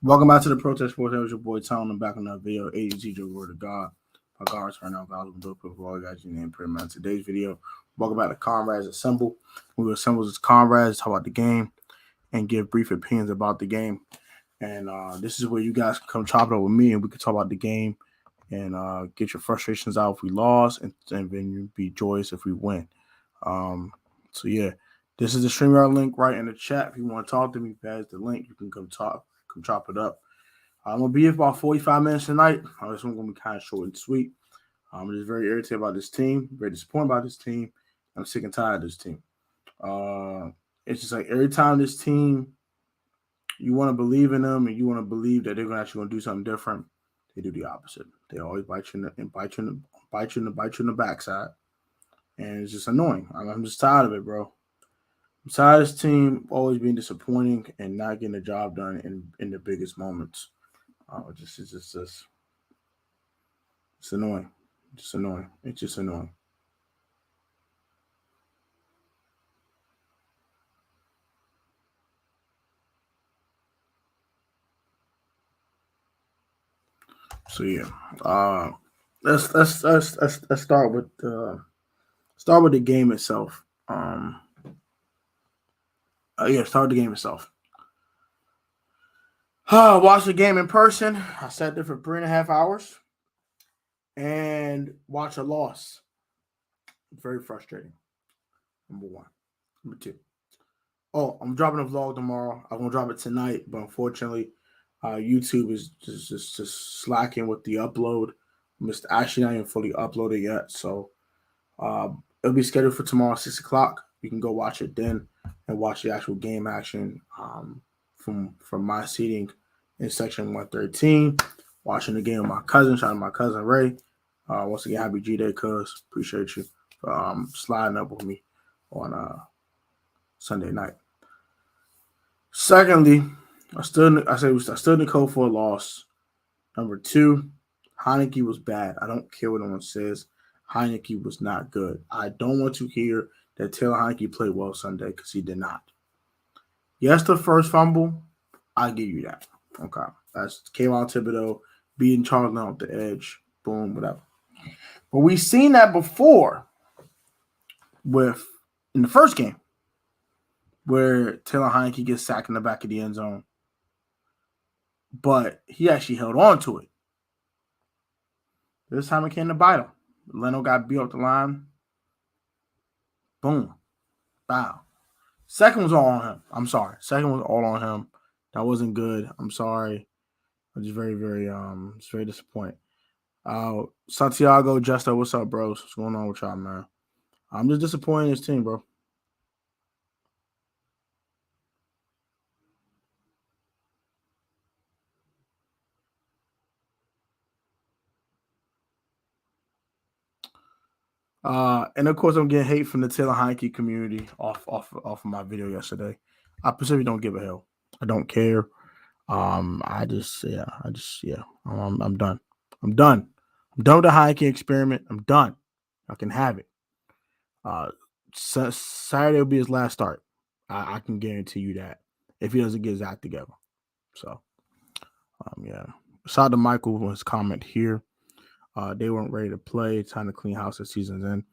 Welcome back to the Protest Sports. That was your boy Tony. I'm back on that video. ADT, your word of God. My guards right now, valuable dope for all guys. You name pretty much today's video. Welcome back to Comrades Assemble. We will assemble as Comrades, talk about the game, and give brief opinions about the game. And this is where you guys can come chop it up with me, and we can talk about the game and get your frustrations out if we lost, and then you be joyous if we win. So yeah, this is the StreamYard link right in the chat. If you want to talk to me, pass the link. You can come talk. Come chop it up. I'm going to be here for about 45 minutes tonight. This one's going to be kind of short and sweet. I'm just very irritated about this team, very disappointed about this team. I'm sick and tired of this team. It's just like every time this team, you want to believe in them and you want to believe that they're actually going to do something different, they do the opposite. They always bite you in the backside. And it's just annoying. I'm just tired of it, bro. I'm tired of this team always being disappointing and not getting the job done in the biggest moments. It's annoying. It's annoying. It's just annoying. So yeah, let's start with the game itself. Start the game itself. Watch the game in person. I sat there for 3.5 hours and watch a loss. Very frustrating. Number one. Number two. Oh, I'm dropping a vlog tomorrow. I'm gonna drop it tonight, but unfortunately, YouTube is just slacking with the upload. It's actually not even fully uploaded yet, so it'll be scheduled for tomorrow, 6 o'clock. You can go watch it then and watch the actual game action from my seating in section 113. Watching the game with my cousin. Shout out to my cousin Ray. Once again, happy G-Day, cuz. Appreciate you for sliding up with me on Sunday night. Secondly, I stood in the code for a loss. Number two, Heineke was bad. I don't care what anyone says. Heineke was not good. I don't want to hear that Taylor Heineke played well Sunday because he did not. Yes, the first fumble, I give you that. Okay. That's Kayvon Thibodeau beating Charles Leno off the edge. Boom, whatever. But we've seen that before in the first game where Taylor Heineke gets sacked in the back of the end zone. But he actually held on to it. This time it came to bite him. Leno got beat off the line. Boom. Bow. Second was all on him. I'm sorry. Second was all on him. That wasn't good. I'm sorry. I'm just very, very, it's very disappointed. Santiago, Justo, what's up, bros? What's going on with y'all, man? I'm just disappointed in this team, bro. And of course, I'm getting hate from the Taylor Heineke community off of my video yesterday. I specifically don't give a hell. I don't care. I'm done. I'm done. I'm done with the Heineke experiment. I'm done. I can have it. Saturday will be his last start. I can guarantee you that if he doesn't get his act together. So, yeah. Shout out to Michael for his comment here. They weren't ready to play. Time to clean house. The season's in.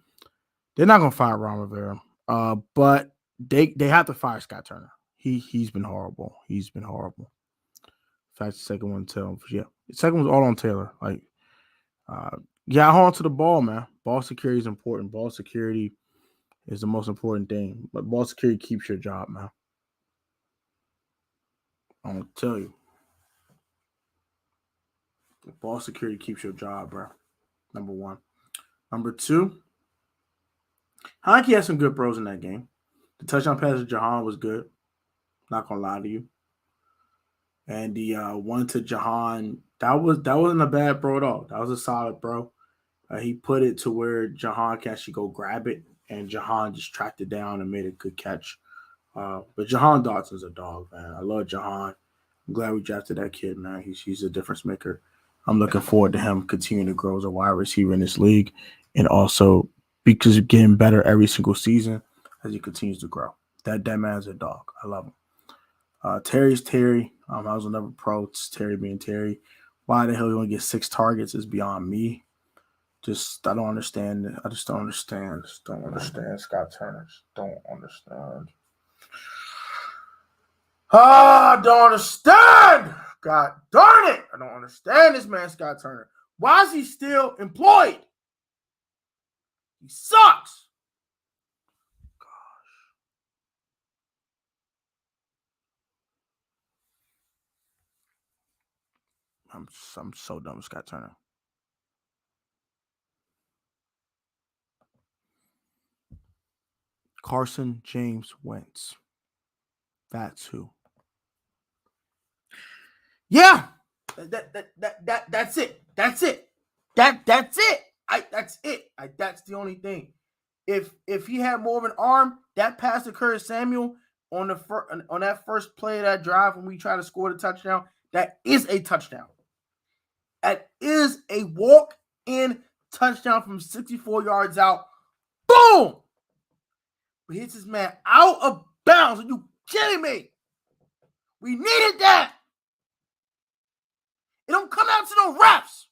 They're not gonna fire Ron Rivera, but they have to fire Scott Turner. He's been horrible. He's been horrible. In fact, the second one, Taylor. Yeah, the second one's all on Taylor. Like, hold on to the ball, man. Ball security is important. Ball security is the most important thing. But ball security keeps your job, man. I'm gonna tell you. Ball security keeps your job, bro. Number one. Number two, Heineke had some good throws in that game. The touchdown pass to Jahan was good. Not gonna lie to you. And the one to Jahan, that wasn't a bad throw at all. That was a solid throw. He put it to where Jahan can actually go grab it, and Jahan just tracked it down and made a good catch. But Jahan Dotson's a dog, man. I love Jahan. I'm glad we drafted that kid, man. He's a difference maker. I'm looking forward to him continuing to grow as a wide receiver in this league, and also because he's getting better every single season as he continues to grow. That man's a dog. I love him. Terry's Terry. I was another pro. It's Terry being Terry. Why the hell you only get 6 targets is beyond me. I don't understand it. I just don't understand. Don't understand Scott Turner. Don't understand. I don't understand. God darn it. I don't understand this man, Scott Turner. Why is he still employed? He sucks. I'm so done with Scott Turner. Carson James Wentz. That's who. Yeah. That's it. That's it. That's it. That's it. That's the only thing. If he had more of an arm, that pass to Curtis Samuel on that first play of that drive when we try to score the touchdown, that is a touchdown. That is a walk-in touchdown from 64 yards out. Boom! But hits this man out of bounds. Are you kidding me? We needed that. It don't come out to no refs.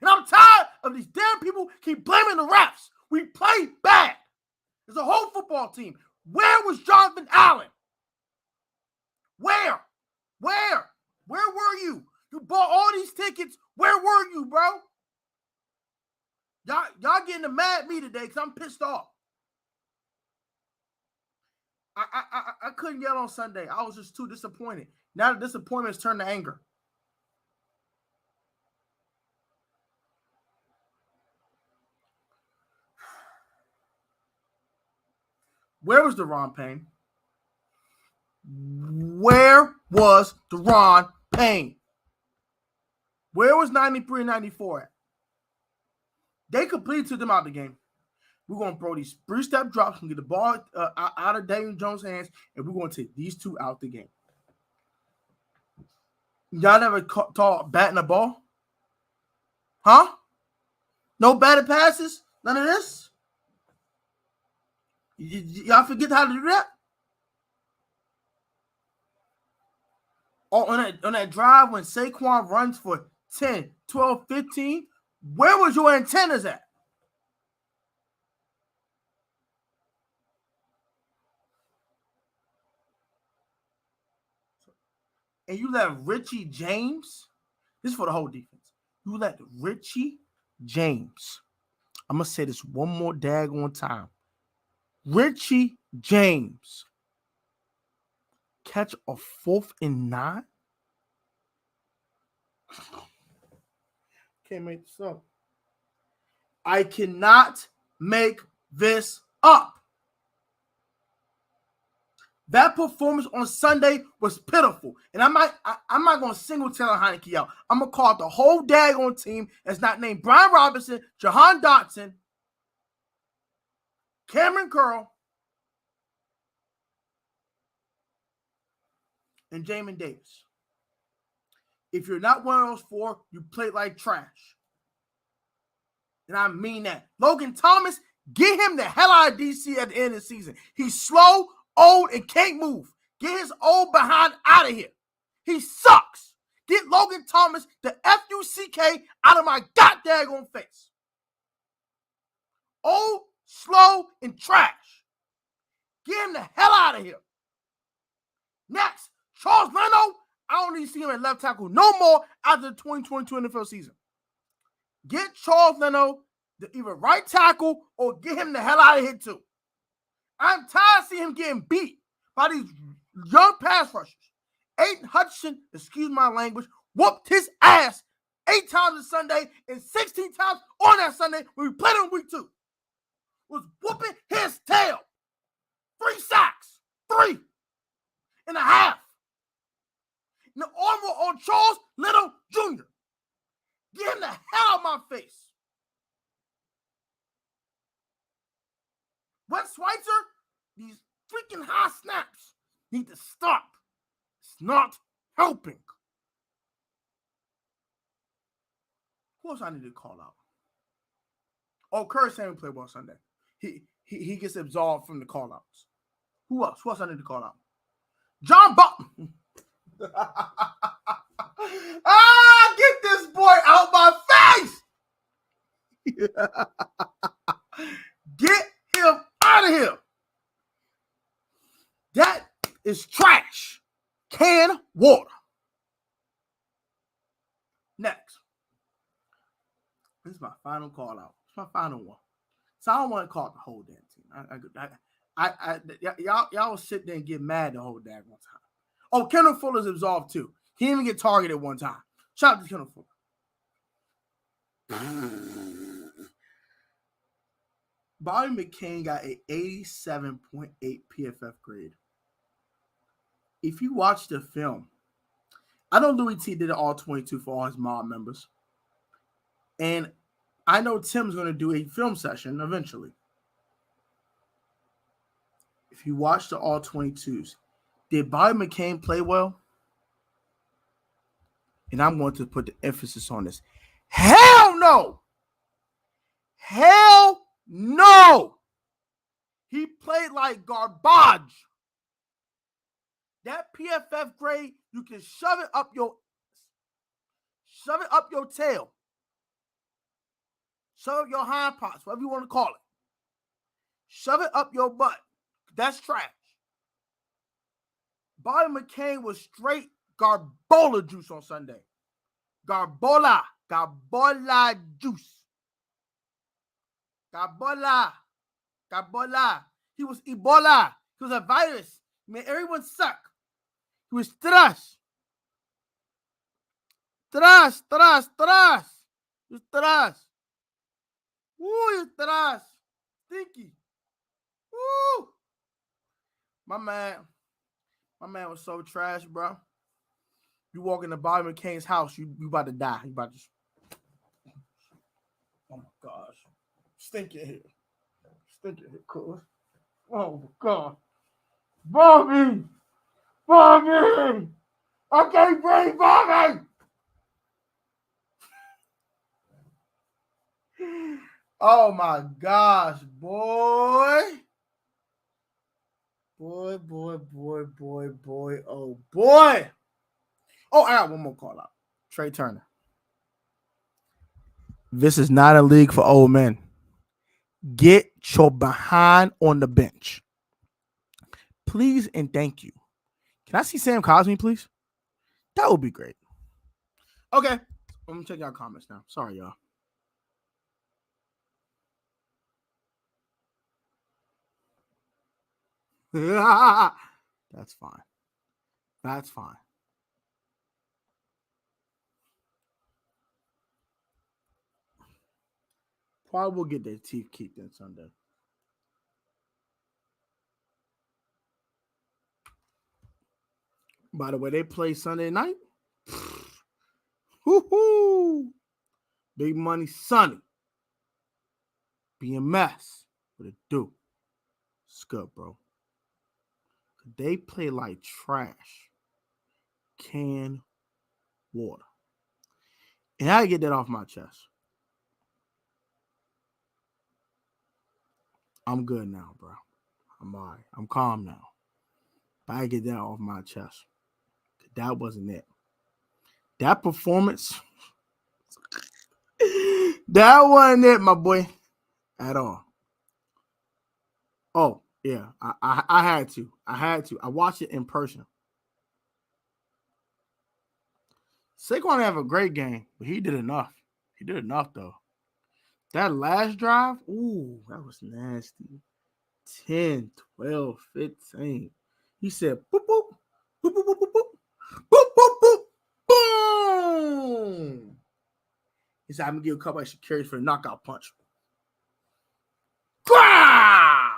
And I'm tired of these damn people keep blaming the refs. We played bad. There's a whole football team. Where was Jonathan Allen? Where were you? You bought all these tickets. Where were you, bro? Y'all getting mad at me today because I'm pissed off. I couldn't get on Sunday. I was just too disappointed. Now the disappointment has turned to anger. Where was Deron Payne? Where was Deron Payne? Where was 93 and 94 at? They completely took them out of the game. We're going to throw these 3-step drops and get the ball out of Daniel Jones' hands, and we're going to take these two out the game. Y'all never taught batting the ball? Huh? No batted passes? None of this? Y'all forget how to do that? On that drive when Saquon runs for 10, 12, 15, where was your antennas at? And you let Richie James, this is for the whole defense, you let Richie James, I'm going to say this one more daggone time, Richie James catch a 4th and 9? Can't make this up. I cannot make this up. That performance on Sunday was pitiful. And I'm not going to single Taylor Heineke out. I'm going to call out the whole daggone team that's not named Brian Robinson, Jahan Dotson, Cameron Curl, and Jamin Davis. If you're not one of those 4, you play like trash. And I mean that. Logan Thomas, get him the hell out of DC at the end of the season. He's slow, old, and can't move. Get his old behind out of here. He sucks. Get Logan Thomas, the F-U-C-K, out of my goddamn face. Old, slow, and trash. Get him the hell out of here. Next, Charles Leno. I don't need to see him at left tackle no more after the 2022 NFL season. Get Charles Leno to either right tackle or get him the hell out of here too. I'm tired of seeing him getting beat by these young pass rushers. Aiden Hutchinson, excuse my language, whooped his ass 8 times on Sunday and 16 times on that Sunday when we played in week 2. Was whooping his tail. 3 sacks. 3.5. And the armor on Charles Leno Jr. Get him the hell out of my face. Wes Schweitzer, these freaking high snaps need to stop. It's not helping. Who else I need to call out? Oh, Curtis Samuel played well Sunday. He gets absolved from the call-outs. Who else? Who else I need to call out? John Butler. Get this boy out my face! Get him out of here! That is trash. Canned water. Next. This is my final call out. It's my final one. So I don't want to call it the whole damn team. Y'all will sit there and get mad the whole damn one time. Oh, Kendall Fuller's absolved too. He didn't even get targeted one time. Shout out to Kendall Fuller. Bobby McCain got an 87.8 PFF grade. If you watch the film, I know Louis T did it all 22 for all his mob members. And I know Tim's going to do a film session eventually. If you watch the all 22s, did Bobby McCain play well? And I'm going to put the emphasis on this. Hell no! Hell no! He played like garbage. That PFF grade, you can shove it up your tail. Shove up your hind parts, whatever you want to call it. Shove it up your butt. That's trash. Bobby McCain was straight garbola juice on Sunday. Garbola juice. Garbola. He was Ebola. He was a virus. He made everyone suck. He was trash. He was trash. Woo, he was trash. Stinky. Woo. My man was so trash, bro. You walk into Bobby McCain's house, you about to die. You about to. Oh my gosh. Stinky here. Cuz. Oh my God. Bobby! I can't breathe, Bobby! Oh my gosh, boy. Boy, oh boy. Oh, I got one more call out. Trey Turner. This is not a league for old men. Get your behind on the bench. Please and thank you. Can I see Sam Cosmi, please? That would be great. Okay. I'm going to check out comments now. Sorry, y'all. That's fine. Probably will get their teeth kicked in Sunday. By the way, they play Sunday night. Woo-hoo! Big Money Sonny. BMS. What it do? It's good, bro. They play like trash. Canned water. And I get that off my chest. I'm good now, bro. I'm all right. I'm calm now. But I get that off my chest. That wasn't it. That performance, that wasn't it, my boy, at all. Oh, yeah. I had to. I watched it in person. Saquon have a great game, but he did enough. Though. That last drive, ooh, that was nasty. 10, 12, 15. He said, boop, boop, boop, boop, boop, boop, boop, boop, boop, boop, boom. He said, I'm going to give a couple extra carries for the knockout punch. Wow!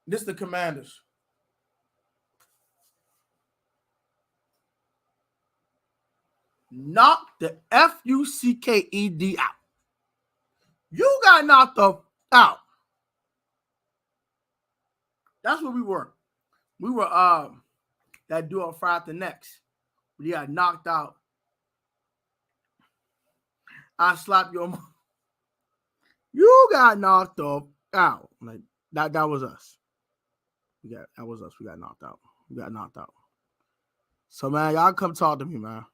This is the Commanders. Knock the Fucked out. You got knocked out. That's what we were. We were that duo Friday next. We got knocked out. I slapped your mom. You got knocked out. Like that was us. That was us. We got knocked out. So, man, y'all come talk to me, man.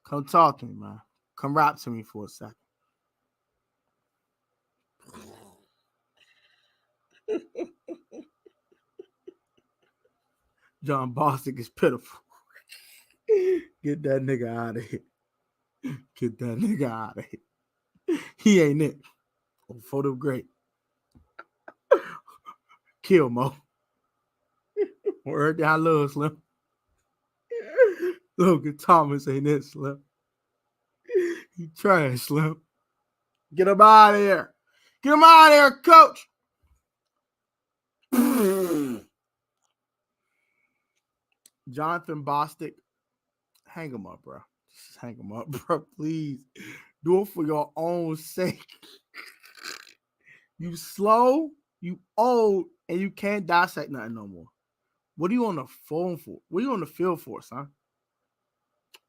Come talk to me, man. Come rap to me for a second. John Bostic is pitiful. Get that nigga out of here. Get that nigga out of here. He ain't it. Oh, photo great. Kill Mo. Word down low, Slim. Logan Thomas ain't it, Slim. He trash, Slim. Get him out of here. Get him out of here, coach. Jonathan Bostic. Hang him up, bro. Just hang him up, bro. Please. Do it for your own sake. You slow, you old, and you can't dissect nothing no more. What are you on the phone for? What are you on the field for, son?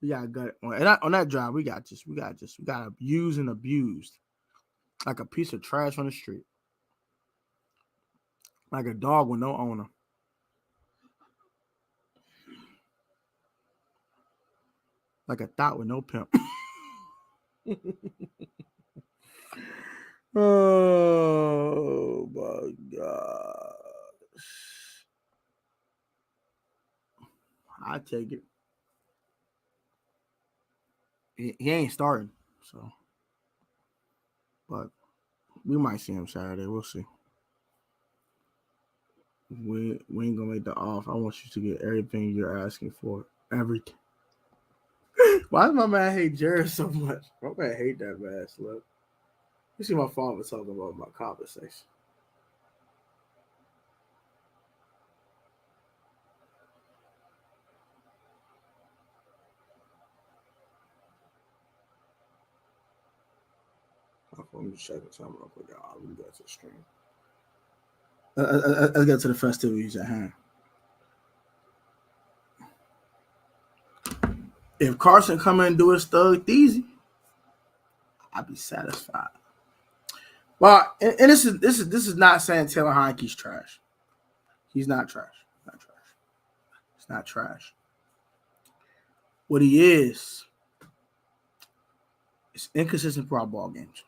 We got gut on that drive. We got abused and abused like a piece of trash on the street, like a dog with no owner. Like a thought with no pimp. Oh my gosh. I take it. He ain't starting, so. But we might see him Saturday. We'll see. We ain't gonna make the off. I want you to get everything you're asking for. Everything. Why does my man hate Jeris so much? My man hate that man, look. You see my father talking about my conversation. Let me check the time real quick. I'll really get to the stream. Let's get to the festivities at hand. If Carson come in and do his thug easy, I'd be satisfied. Well, and this is not saying Taylor Heineke's trash. He's not trash. Not trash. It's not trash. What he is inconsistent for our ball games.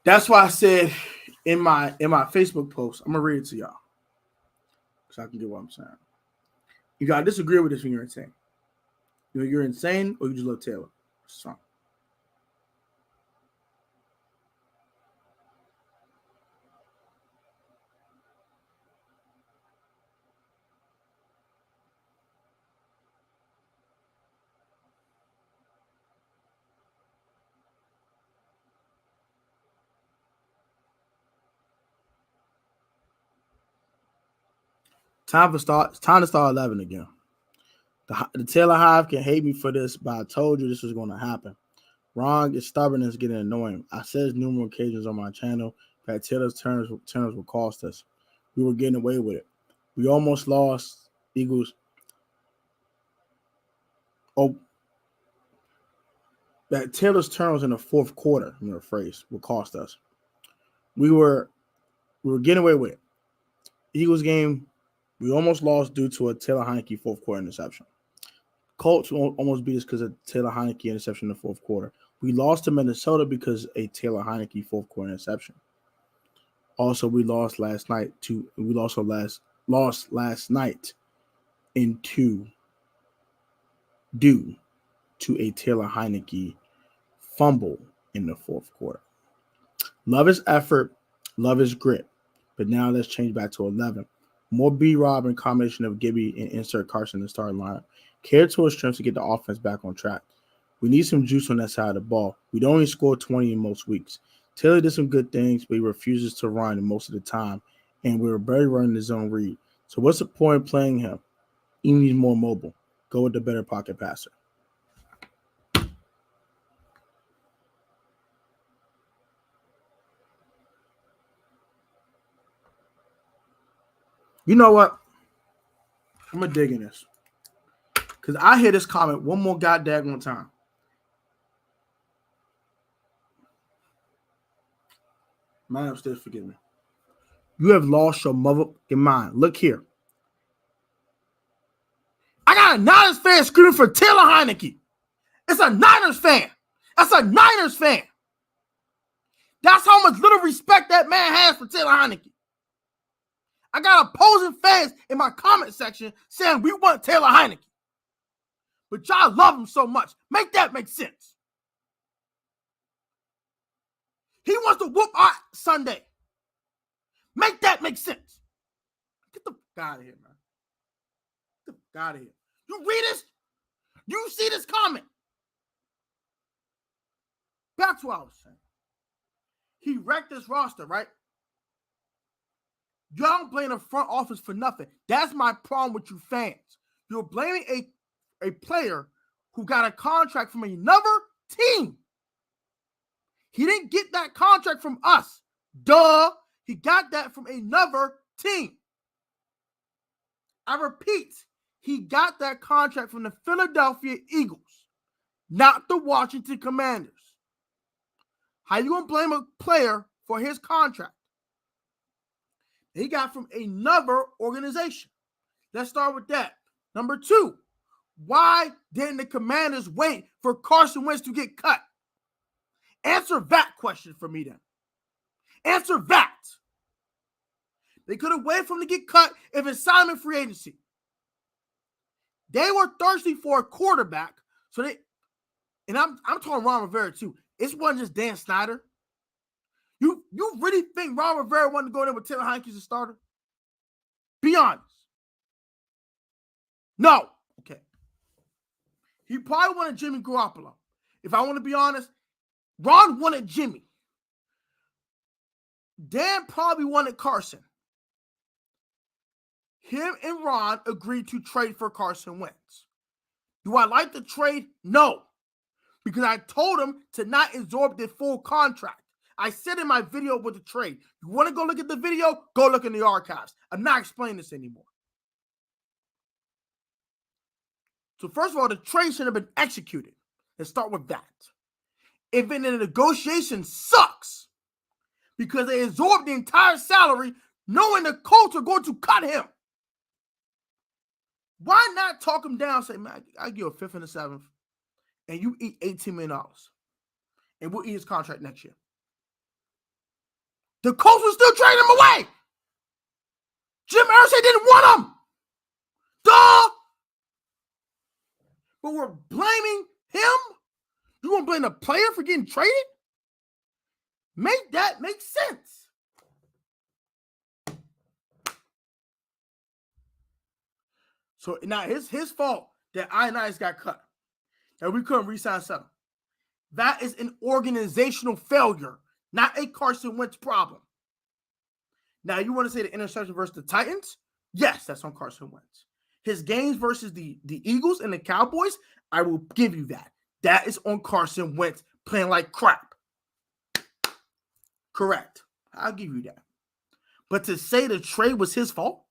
That's why I said in my Facebook post, I'm gonna read it to y'all so I can get what I'm saying. You gotta disagree with this when you're insane. You're insane or you just love Taylor. It's fine. Time to start 11 again. The Taylor Hive can hate me for this, but I told you this was going to happen. Wrong is stubborn and it's getting annoying. I said numerous occasions on my channel that Taylor's turns will cost us. We were getting away with it. We almost lost Eagles. Oh, that Taylor's turns in the fourth quarter, phrase, will cost us. We were getting away with it. Eagles game, we almost lost due to a Taylor Heinicke fourth quarter interception. Colts almost beat us because of Taylor Heinicke interception in the fourth quarter. We lost to Minnesota because of a Taylor Heinicke fourth quarter interception. Also, we lost last night lost last night due to a Taylor Heinicke fumble in the fourth quarter. Love his effort, love his grit, but now let's change back to 11. More B-Rob and combination of Gibby and insert Carson in the starting lineup. Care to his strengths to get the offense back on track. We need some juice on that side of the ball. We don't only score 20 in most weeks. Taylor did some good things, but he refuses to run most of the time, and we were barely running the zone read. So what's the point of playing him? Even he's more mobile. Go with the better pocket passer. You know what? I'm going to dig in this. Because I hear this comment one more goddamn time. Man upstairs, forgive me. You have lost your motherfucking mind. Look here. I got a Niners fan screaming for Taylor Heineke. It's a Niners fan. That's a Niners fan. That's how much little respect that man has for Taylor Heineke. I got opposing fans in my comment section saying we want Taylor Heineke. But y'all love him so much. Make that make sense. He wants to whoop our Sunday. Make that make sense. Get the fuck out of here, man. Get the fuck out of here. You read this? You see this comment? Back to what I was saying. He wrecked this roster, right? Y'all don't blame the front office for nothing. That's my problem with you fans. You're blaming a player who got a contract from another team. He didn't get that contract from us. Duh. He got that from another team. I repeat, he got that contract from the Philadelphia Eagles, not the Washington Commanders. How you going to blame a player for his contract? He got from another organization. Let's start with that. Number two, why didn't the Commanders wait for Carson Wentz to get cut? Answer that question for me then. Answer that. They could have waited for him to get cut if it's Simon free agency. They were thirsty for a quarterback, so they, and I'm talking Ron Rivera too. It wasn't just Dan Snyder. You really think Ron Rivera wanted to go there with Taylor Heineke as a starter? Be honest. No. Okay. He probably wanted Jimmy Garoppolo. If I want to be honest, Ron wanted Jimmy. Dan probably wanted Carson. Him and Ron agreed to trade for Carson Wentz. Do I like the trade? No. Because I told him to not absorb the full contract. I said in my video with the trade, you want to go look at the video? Go look in the archives. I'm not explaining this anymore. So first of all, the trade should have been executed. Let's start with that. If in the negotiation sucks because they absorbed the entire salary knowing the Colts are going to cut him. Why not talk him down and say, man, I give you a fifth and a seventh, and you eat $18 million, and we'll eat his contract next year. The Colts will still trade him away. Jim Irsay didn't want him. Duh. But we're blaming him? You want to blame the player for getting traded? Make that make sense. So now it's his fault that INIs got cut. That we couldn't re-sign something. That is an organizational failure, not a Carson Wentz problem. Now, you want to say the interception versus the Titans? Yes, that's on Carson Wentz. His games versus the Eagles and the Cowboys, I will give you that. That is on Carson Wentz playing like crap. Correct. I'll give you that. But to say the trade was his fault?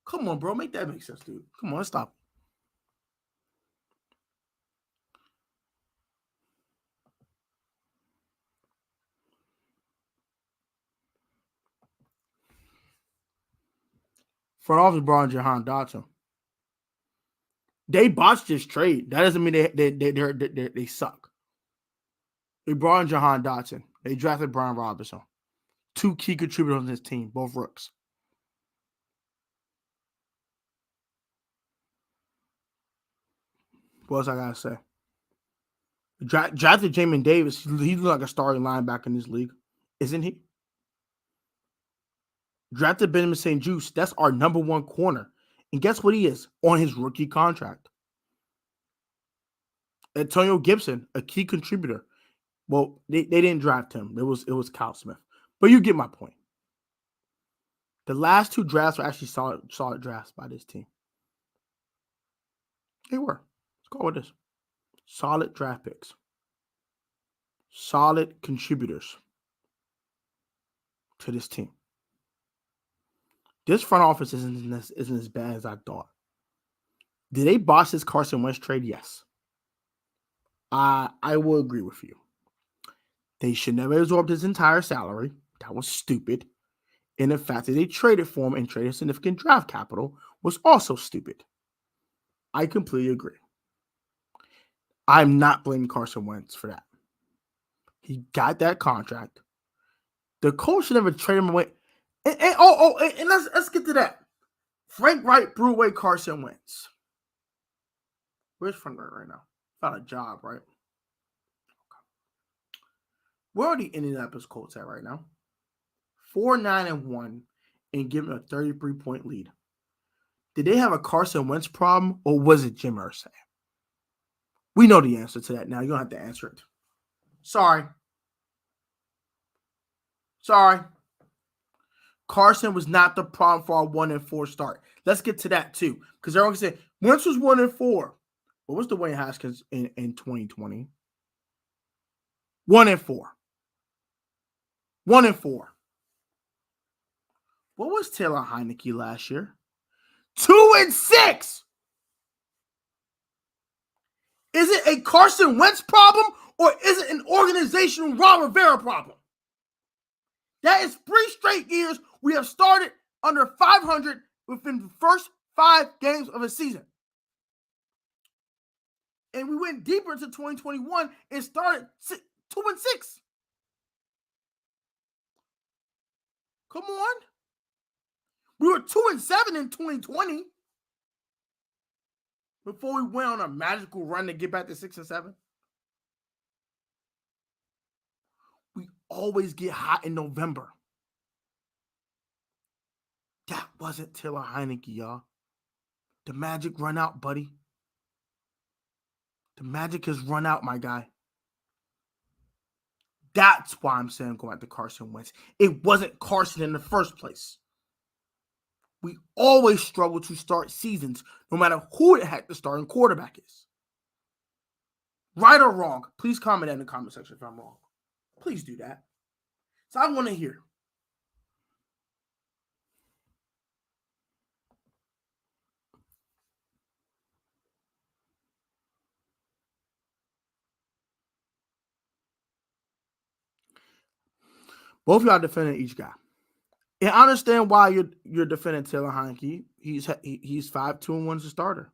Come on, bro. Make that make sense, dude. Come on, stop. Front office brought in Jahan Dotson. They botched this trade. That doesn't mean they suck. They brought in Jahan Dotson. They drafted Brian Robinson. 2 key contributors on this team, both rooks. What else I gotta say? Drafted Jamin Davis. He looks like a starting linebacker in this league, isn't he? Drafted Benjamin St. Juste. That's our number 1 corner. And guess what he is? On his rookie contract. Antonio Gibson, a key contributor. Well, they didn't draft him. It was Kyle Smith. But you get my point. The last 2 drafts were actually solid drafts by this team. They were. Let's go with this. Solid draft picks. Solid contributors to this team. This front office isn't as bad as I thought. Did they botch this Carson Wentz trade? Yes. I will agree with you. They should never absorb his entire salary. That was stupid. And the fact that they traded for him and traded significant draft capital was also stupid. I completely agree. I'm not blaming Carson Wentz for that. He got that contract. The coach should never trade him away. And let's get to that. Frank Wright threw away Carson Wentz. Where's Frank Wright right now? Found a job, right? Where are the Indianapolis Colts at right now? 4-9-1 and giving a 33-point lead. Did they have a Carson Wentz problem, or was it Jim Irsay? We know the answer to that now. You don't have to answer it. Sorry. Carson was not the problem for our 1-4 start. Let's get to that too, because everyone can say Wentz was 1-4. What was Dwayne Haskins in 2020? 1-4. 1-4. What was Taylor Heineke last year? 2-6. Is it a Carson Wentz problem, or is it an organizational Ron Rivera problem? That is 3 straight years we have started under 500 within the first 5 games of a season. And we went deeper into 2021 and started 2-6. Come on. We were 2-7 in 2020 before we went on a magical run to get back to 6-7. We always get hot in November. That wasn't Taylor Heineke, y'all. The magic run out, buddy. The magic has run out, my guy. That's why I'm saying go back to Carson Wentz. It wasn't Carson in the first place. We always struggle to start seasons, no matter who the starting quarterback is. Right or wrong, please comment in the comment section if I'm wrong. Please do that. So I want to hear. Both of y'all defending each guy. And I understand why you're defending Taylor Heineke. He's 5-2-1 as a starter.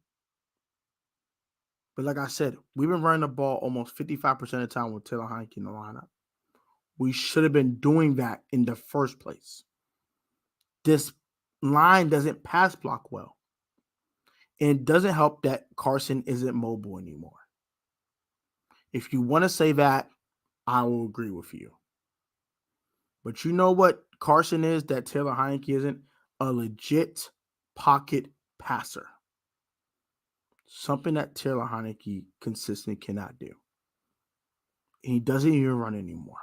But like I said, we've been running the ball almost 55% of the time with Taylor Heineke in the lineup. We should have been doing that in the first place. This line doesn't pass block well. And it doesn't help that Carson isn't mobile anymore. If you want to say that, I will agree with you. But you know what Carson is that Taylor Heineke isn't? A legit pocket passer. Something that Taylor Heineke consistently cannot do. And he doesn't even run anymore.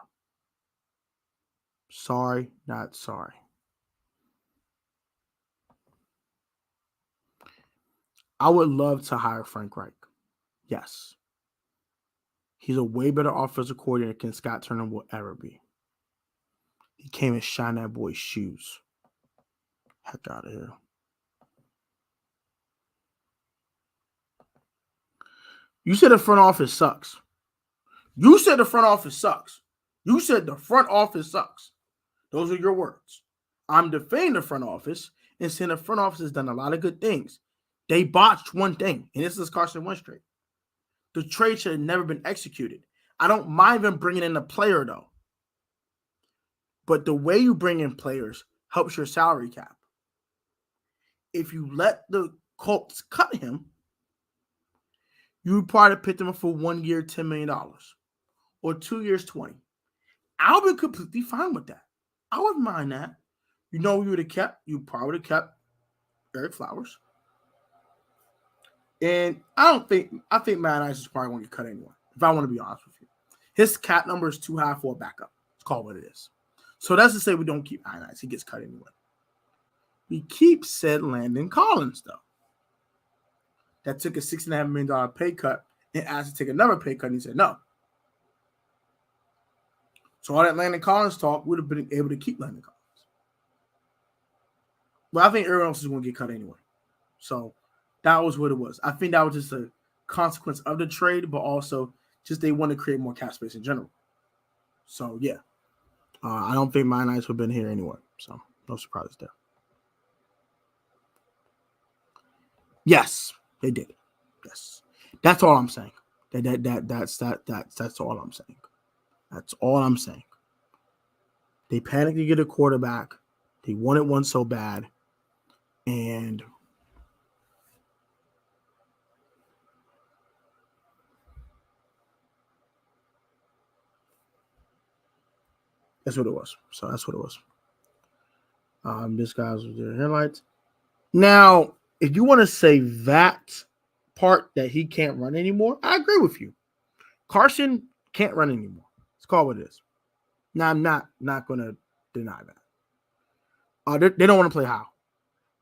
Sorry, not sorry. I would love to hire Frank Reich. Yes. He's a way better offensive coordinator than Scott Turner will ever be. He came and shined that boy's shoes. Heck out of here. You said the front office sucks. You said the front office sucks. You said the front office sucks. Those are your words. I'm defending the front office and saying the front office has done a lot of good things. They botched one thing, and this is Carson Wentz trade. The trade should have never been executed. I don't mind them bringing in a player, though. But the way you bring in players helps your salary cap. If you let the Colts cut him, you would probably pick him up for 1 year, $10 million. Or 2 years, $20 million. I'll be completely fine with that. I wouldn't mind that. You know you would have kept? You probably would have kept Eric Flowers. And I think Matt Ice is probably going to get cut anyway, if I want to be honest with you. His cap number is too high for a backup. It's called what it is. So that's to say we don't keep Matt Ice. He gets cut anyway. We keep said Landon Collins, though. That took a $6.5 million pay cut and asked to take another pay cut, and he said no. So all that Landon Collins talk would have been able to keep Landon Collins. But I think everyone else is going to get cut anyway. So that was what it was. I think that was just a consequence of the trade, but also just they want to create more cap space in general. So, yeah. I don't think my Knights would have been here anyway. So, no surprises there. Yes, they did. Yes. That's all I'm saying. That's all I'm saying. That's all I'm saying. They panicked to get a quarterback. They wanted one so bad. And that's what it was. So that's what it was. This guy's with their headlights. Now, if you want to say that part that he can't run anymore, I agree with you. Carson can't run anymore. Let's call it what it is. Now, I'm not going to deny that. They don't want to play how.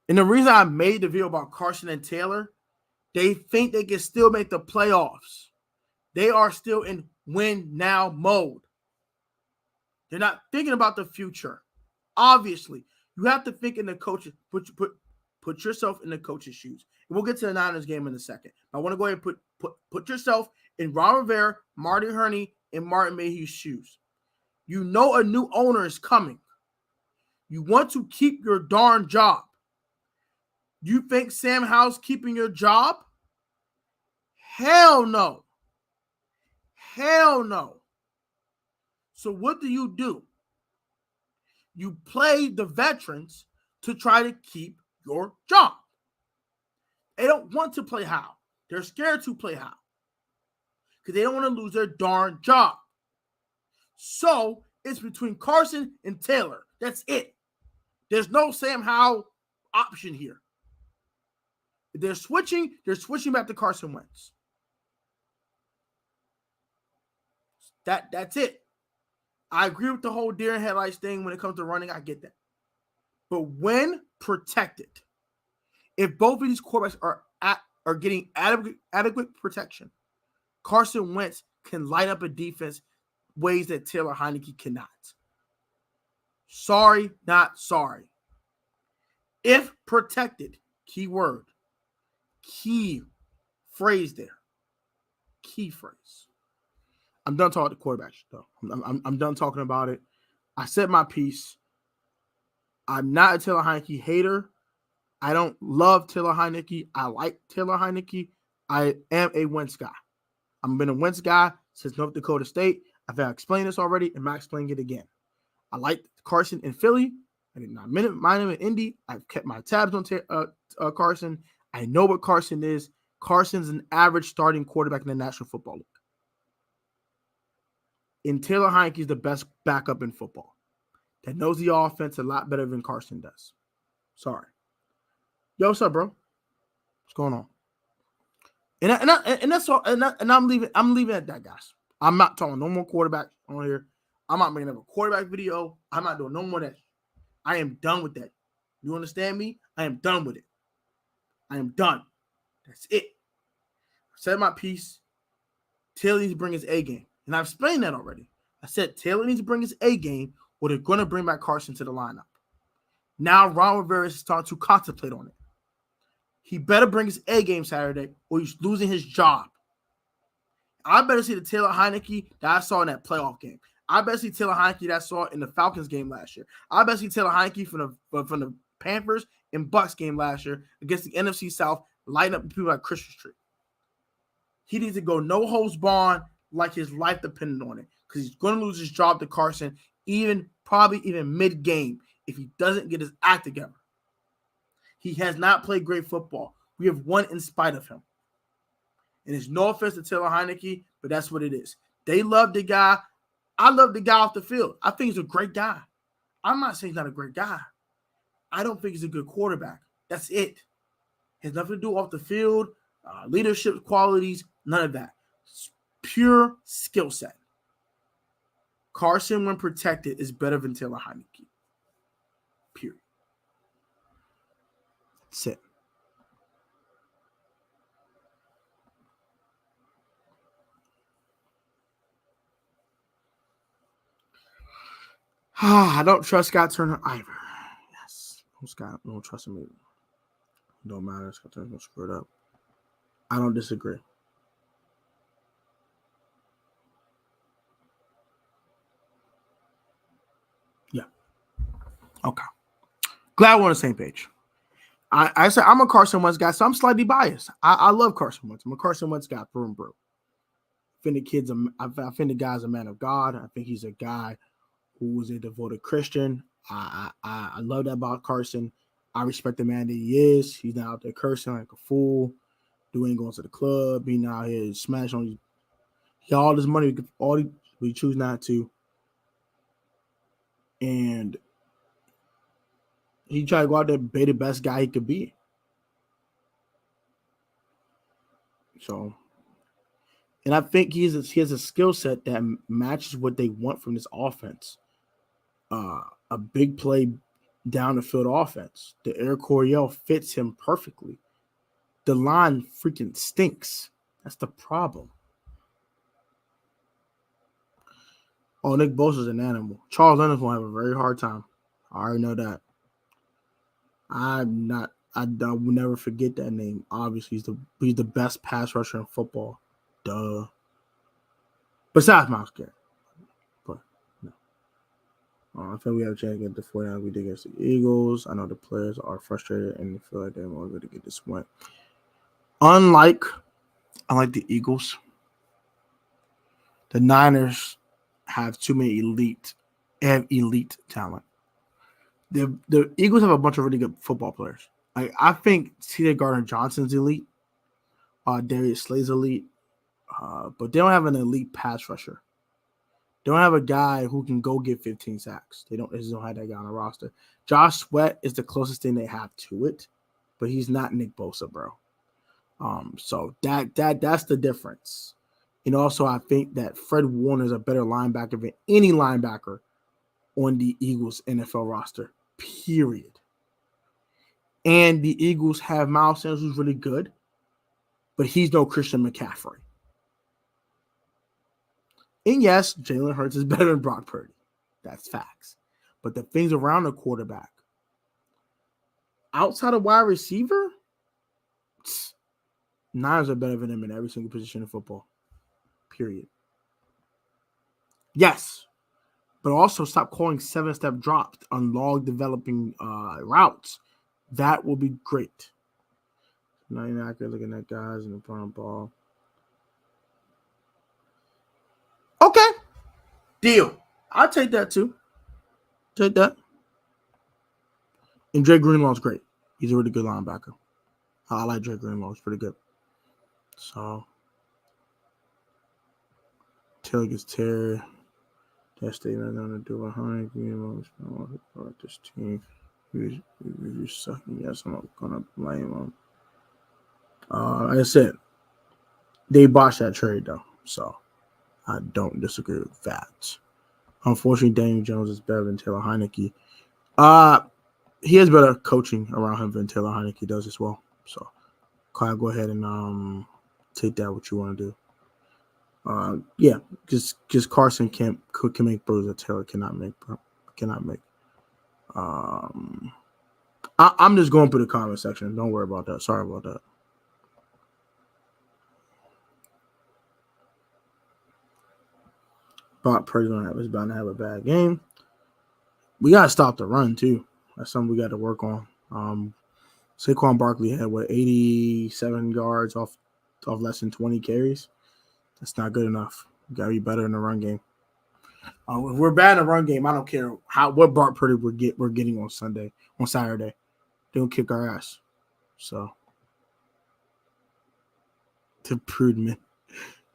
And the reason I made the video about Carson and Taylor, they think they can still make the playoffs. They are still in win now mode. They're not thinking about the future. Obviously, you have to think in the coaches. Put yourself in the coach's shoes. And we'll get to the Niners game in a second. I want to go ahead and put yourself in Ron Rivera, Marty Hurney, and Martin Mayhew's shoes. You know a new owner is coming. You want to keep your darn job. You think Sam Howell's keeping your job? Hell no. Hell no. So what do? You play the veterans to try to keep your job. They don't want to play how. They're scared to play how. Because they don't want to lose their darn job. So it's between Carson and Taylor. That's it. There's no Sam Howell option here. If they're switching back to Carson Wentz. That's it. I agree with the whole deer in headlights thing when it comes to running. I get that. But when protected, if both of these quarterbacks are getting adequate protection, Carson Wentz can light up a defense ways that Taylor Heinicke cannot. Sorry, not sorry. If protected, key word, key phrase there, key phrase. I'm done talking to quarterbacks, though. I'm done talking about it. I said my piece. I'm not a Taylor Heinicke hater. I don't love Taylor Heinicke. I like Taylor Heinicke. I am a Wentz guy. I've been a Wentz guy since North Dakota State. I've explained this already, and I'm explaining it again. I like Carson in Philly. I did not mind him in Indy. I've kept my tabs on Carson. I know what Carson is. Carson's an average starting quarterback in the National Football League. And Taylor Heinicke is the best backup in football that knows the offense a lot better than Carson does. Sorry. Yo, what's up, bro? What's going on? And that's all. And I'm leaving it at that, guys. I'm not talking no more quarterback on here. I'm not making up a quarterback video. I'm not doing no more of that. I am done with that. You understand me? I am done with it. I am done. That's it. I said my piece. Taylor needs to bring his A game. And I've explained that already. I said Taylor needs to bring his A game or they're going to bring back Carson to the lineup. Now Ron Rivera is starting to contemplate on it. He better bring his A game Saturday or he's losing his job. I better see the Taylor Heinicke that I saw in that playoff game. I better see Taylor Heinicke that I saw in the Falcons game last year. I better see Taylor Heinicke from the Panthers and Bucks game last year against the NFC South, lighting up people like Christmas tree. He needs to go no holds barred like his life depended on it because he's going to lose his job to Carson probably even mid-game if he doesn't get his act together. He has not played great football. We have won in spite of him. And it's no offense to Taylor Heinicke, but that's what it is. They love the guy. I love the guy off the field. I think he's a great guy. I'm not saying he's not a great guy. I don't think he's a good quarterback. That's it. It has nothing to do off the field, leadership qualities, none of that. It's pure skill set. Carson, when protected, is better than Taylor Heinicke. Period. That's it. I don't trust Scott Turner either. Yes. Scott, don't trust him either. Don't matter. Scott Turner's gonna screw it up. I don't disagree. Yeah. Okay. Glad we're on the same page. I said I'm a Carson Wentz guy, so I'm slightly biased. I love Carson Wentz. I'm a Carson Wentz guy through and through. I think the guy's a man of God. I think he's a guy who is a devoted Christian. I love that about Carson. I respect the man that he is. He's not out there cursing like a fool, doing going to the club. He not here smash on all this money. We choose not to, and he tried to go out there and be the best guy he could be. So, and I think he has a skill set that matches what they want from this offense. A big play down the field offense. The Air Coryell fits him perfectly. The line freaking stinks. That's the problem. Oh, Nick Bosa's an animal. Charles Leonard's going to have a very hard time. I already know that. I will never forget that name. Obviously, he's the best pass rusher in football. Duh. Besides Miles Garrett. But no. I think we have a chance to get the 49ers. We did against the Eagles. I know the players are frustrated and feel like they're more good to get this win. Unlike the Eagles, the Niners have too many elite talent. The Eagles have a bunch of really good football players. I think C.J. Gardner-Johnson's elite. Darius Slay's elite. But they don't have an elite pass rusher. They don't have a guy who can go get 15 sacks. They just don't have that guy on the roster. Josh Sweat is the closest thing they have to it, but he's not Nick Bosa, bro. So that's the difference. And also, I think that Fred Warner is a better linebacker than any linebacker on the Eagles NFL roster, period. And the Eagles have Miles Sanders, who's really good, but he's no Christian McCaffrey. And yes, Jalen Hurts is better than Brock Purdy. That's facts. But the things around the quarterback, outside of wide receiver, Niners are better than him in every single position in football, period. Yes, but also stop calling 7-step drops on log developing routes. That will be great. Now you're not good looking at guys in the front of the ball. Okay. Deal. I'll take that too. Take that. And Dre Greenlaw's great. He's a really good linebacker. I like Dre Greenlaw. He's pretty good. So, Taylor gets Terry. That statement going to do 100 games for this team. If you sucking, yes, I'm not going to blame him. Like I said, they botched that trade, though. So, I don't disagree with that. Unfortunately, Daniel Jones is better than Taylor Heineke. He has better coaching around him than Taylor Heineke does as well. So, Kyle, go ahead and take that what you want to do. Yeah, because Carson can make throws that Taylor cannot make. I'm just going through the comment section. Don't worry about that. Sorry about that. Brock Purdy's is bound to have a bad game. We gotta stop the run too. That's something we got to work on. Saquon Barkley had 87 yards off less than 20 carries. That's not good enough. We gotta be better in the run game. If we're bad in the run game, I don't care what Brock Purdy we're getting on Saturday. They don't kick our ass. So to Prudman.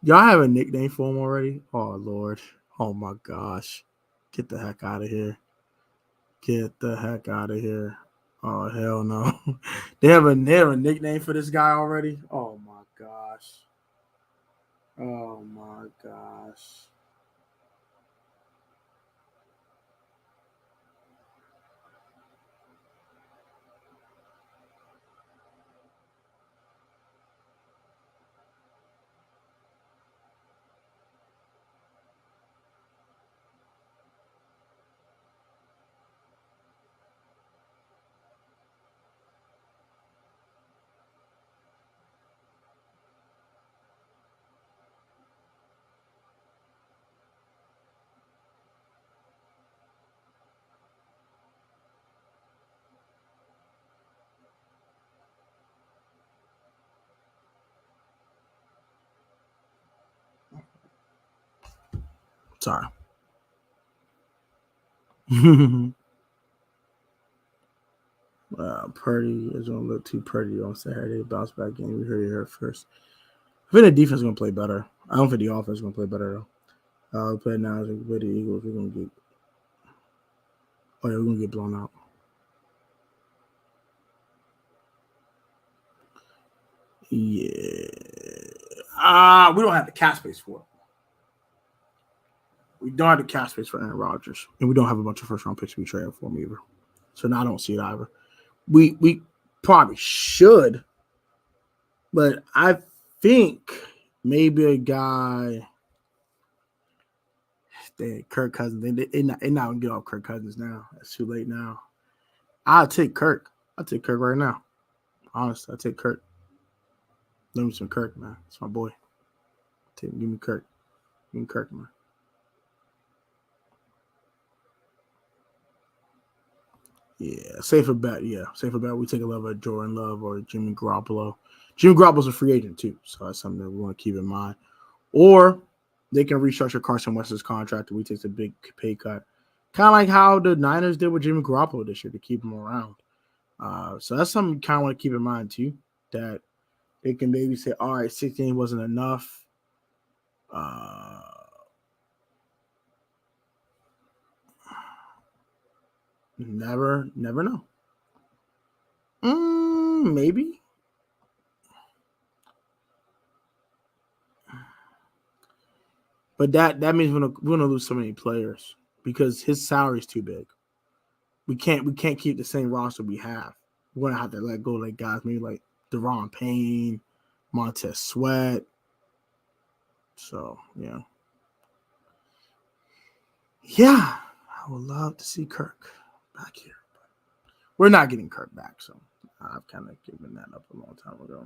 Y'all have a nickname for him already? Oh Lord. Oh my gosh. Get the heck out of here. Get the heck out of here. Oh hell no. They have a nickname for this guy already? Oh my gosh. Oh my gosh. Sorry. Purdy is going to look too pretty on Saturday. Bounce back game. We heard it here first. I think the defense is going to play better. I don't think the offense is going to play better, though. We play now as with the Eagles. We're going to get. Oh, yeah, we're going to get blown out. Yeah. We don't have the cap space for it. We don't have the cap space for Aaron Rodgers. And we don't have a bunch of first-round picks to be traded for him either. So now I don't see it either. We probably should. But I think maybe a guy, Kirk Cousins, they're not going to get off Kirk Cousins now. It's too late now. I'll take Kirk. I'll take Kirk right now. Honestly, I'll take Kirk. Give me some Kirk, man. It's my boy. Give me Kirk. Give me Kirk, man. Yeah, safer bet. Yeah, safer bet. We take a level of Jordan Love or Jimmy Garoppolo. Jimmy Garoppolo's a free agent too, so that's something that we want to keep in mind. Or they can restructure Carson Wentz's contract and we take a big pay cut, kind of like how the Niners did with Jimmy Garoppolo this year to keep him around. So that's something you kind of want to keep in mind too, that they can maybe say, all right, 16 wasn't enough. Never know. Maybe. But that means we're gonna lose so many players because his salary is too big. We can't keep the same roster we have. We're gonna have to let go like guys maybe like Deron Payne, Montez Sweat. So yeah. Yeah, I would love to see Kirk back here. But we're not getting Kirk back, so I've kind of given that up a long time ago.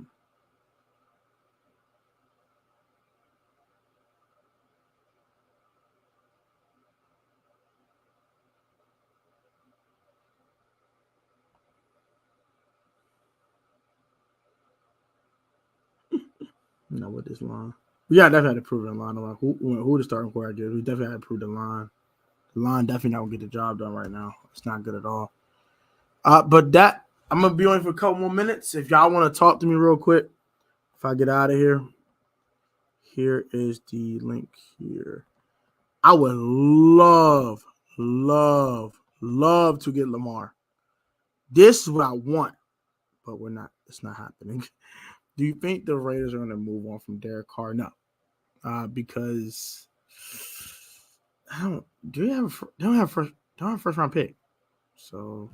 With this line. Yeah, definitely had to prove the line. Who the starting quarterback is. We definitely had to prove the line. The line definitely not going to get the job done right now. It's not good at all. But that, I'm going to be on for a couple more minutes. If y'all want to talk to me real quick, if I get out of here, here is the link here. I would love to get Lamar. This is what I want, but we're not. It's not happening. Do you think the Raiders are going to move on from Derek Carr? No, because they don't have first round pick. So,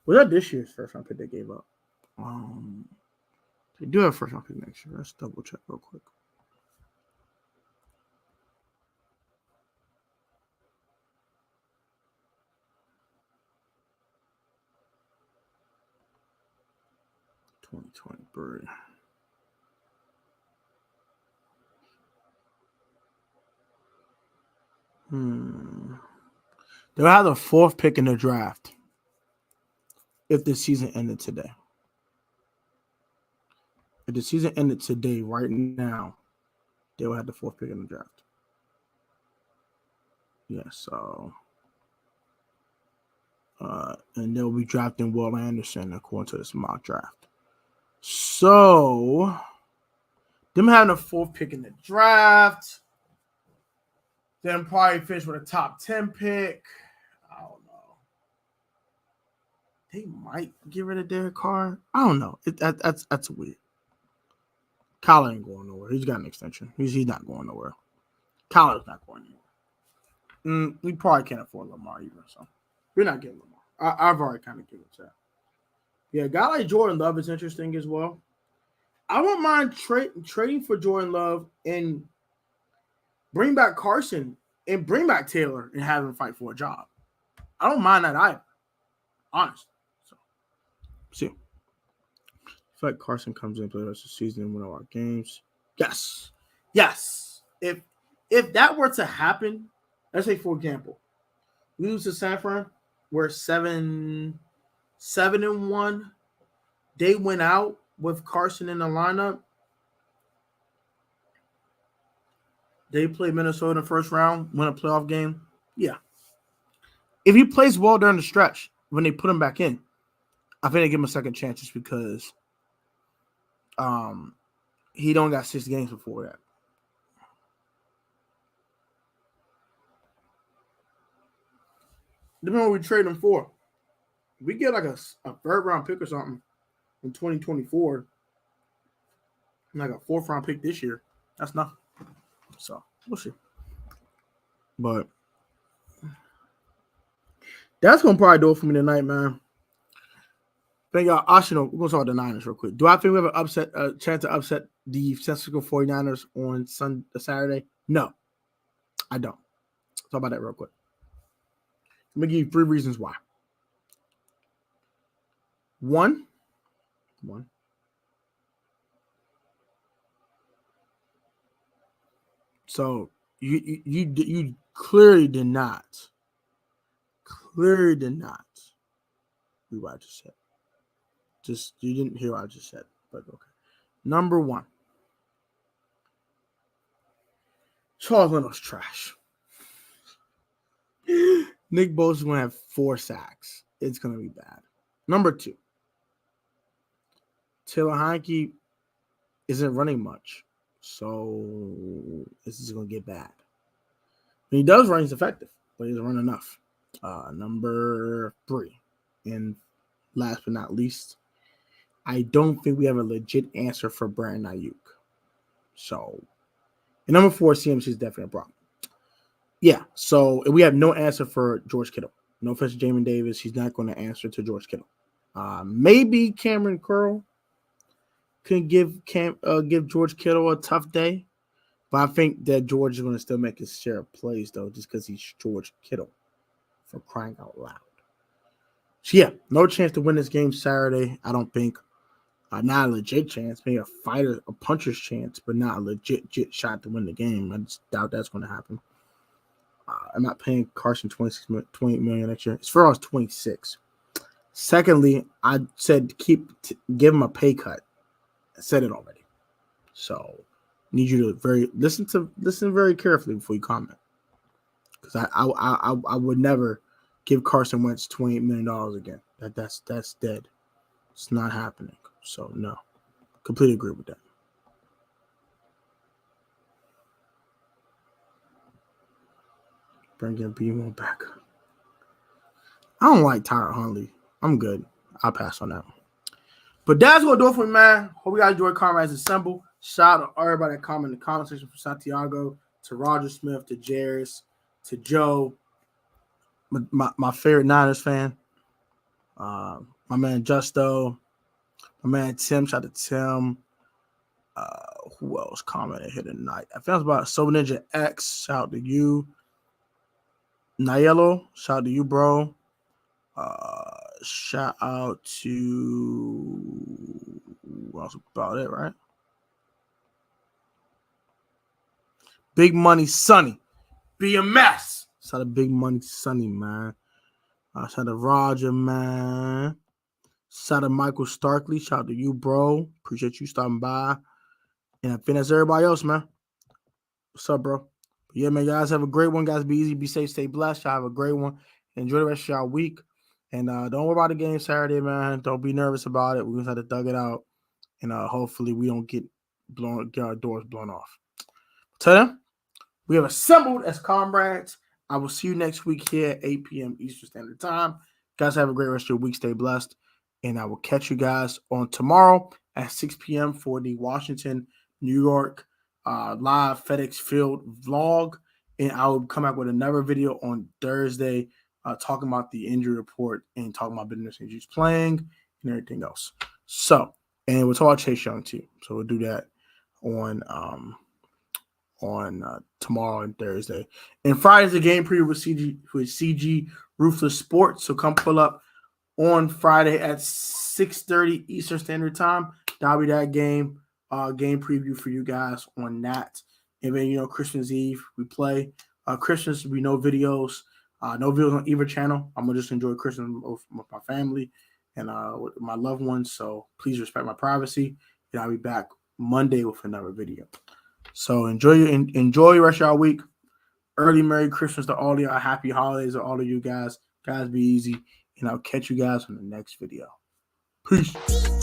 was that this year's first round pick they gave up? They do have first round pick next year. Let's double check real quick. $2023. They'll have the 4th pick in the draft if the season ended today. If the season ended today, right now, they will have the 4th pick in the draft. Yeah, so and they'll be drafting Will Anderson according to this mock draft. So them having the 4th pick in the draft, then probably finish with a top 10 pick. I don't know. They might get rid of Derek Carr. I don't know. That's weird. Kyler ain't going nowhere. He's got an extension. He's not going nowhere. Kyler's not going anywhere. We probably can't afford Lamar either, so we're not getting Lamar. I've already kind of given it to that. Yeah, a guy like Jordan Love is interesting as well. I wouldn't mind trading for Jordan Love and bring back Carson and bring back Taylor and have him fight for a job. I don't mind that either, honestly. So, see. I feel like Carson comes in, play the rest of the season, and win all our games. Yes. If that were to happen, let's say, for example, we lose to San Fran, we're 7-1. They went out with Carson in the lineup. They play Minnesota in the first round, win a playoff game. Yeah. If he plays well during the stretch, when they put him back in, I think they give him a second chance just because he don't got 6 games before that. Depending on what we trade him for. If we get like a third round pick or something in 2024, like a 4th round pick this year, that's nothing. So we'll see. But that's gonna probably do it for me tonight, man. Thank y'all. We're gonna talk about the Niners real quick. Do I think we have a chance to upset the San Francisco 49ers on Saturday? No, I don't. Talk about that real quick. Let me give you 3 reasons why. One. So you clearly did not read what I just said. Just you didn't hear what I just said, but okay. Number 1, Charles Leno's trash. Nick Bosa's gonna have 4 sacks. It's gonna be bad. Number 2, Taylor Heineke isn't running much, so this is gonna get bad. When he does run, he's effective, but he doesn't run enough. Number 3, and last but not least, I don't think we have a legit answer for Brandon Ayuk. So, and number 4, CMC is definitely a problem. Yeah, so we have no answer for George Kittle. No offense to Jamin Davis, he's not going to answer to George Kittle. Maybe Cameron Curl can give George Kittle a tough day, but I think that George is going to still make his share of plays, though, just because he's George Kittle, for crying out loud. So, yeah, no chance to win this game Saturday, I don't think. Not a legit chance, maybe a puncher's chance, but not a legit shot to win the game. I just doubt that's going to happen. I'm not paying Carson $20 million next year. As far as 26. Secondly, I said give him a pay cut. I said it already. So need you to listen very carefully before you comment. Because I would never give Carson Wentz $28 million again. That's dead. It's not happening. So no. Completely agree with that. Bringing BMO back. I don't like Tyler Huntley. I'm good. I'll pass on that. But that's what we'll do it for me, man. Hope you guys enjoyed Comrades Assemble. Shout out to everybody that commented in the comment section, from Santiago to Roger Smith to Jeris to Joe, my favorite Niners fan. My man Justo, my man Tim. Shout out to Tim. Who else commented here tonight? I found about Soul Ninja X. Shout out to you. Nayelo, shout out to you, bro. Shout out to that's about it, right? Big Money Sonny. Be a mess. Shout out to Big Money Sonny, man. Shout out to Roger, man. Shout out to Michael Starkley. Shout out to you, bro. Appreciate you stopping by. And I think that's everybody else, man. What's up, bro? But yeah, man, guys, have a great one. Guys, be easy, be safe, stay blessed. Y'all have a great one. Enjoy the rest of your week. And don't worry about the game Saturday, man. Don't be nervous about it. We're going to have to thug it out. And hopefully we don't get our doors blown off. Till then, we have assembled as Comrades. I will see you next week here at 8 p.m. Eastern Standard Time. Guys, have a great rest of your week. Stay blessed. And I will catch you guys on tomorrow at 6 p.m. for the Washington, New York live FedEx Field vlog. And I will come out with another video on Thursday talking about the injury report and talking about business injuries playing and everything else. So, and we'll talk about Chase Young too. So we'll do that on tomorrow and Thursday. And Friday's the game preview with CG Ruthless Sports. So come pull up on Friday at 6:30 Eastern Standard Time. That'll be that game preview for you guys on that. And then, Christmas Eve, we play. Christmas will be no videos. No videos on either channel. I'm going to just enjoy Christmas with my family and with my loved ones. So please respect my privacy. And I'll be back Monday with another video. So enjoy the rest of your week. Early Merry Christmas to all of y'all. Happy holidays to all of you guys. Guys, be easy. And I'll catch you guys in the next video. Peace.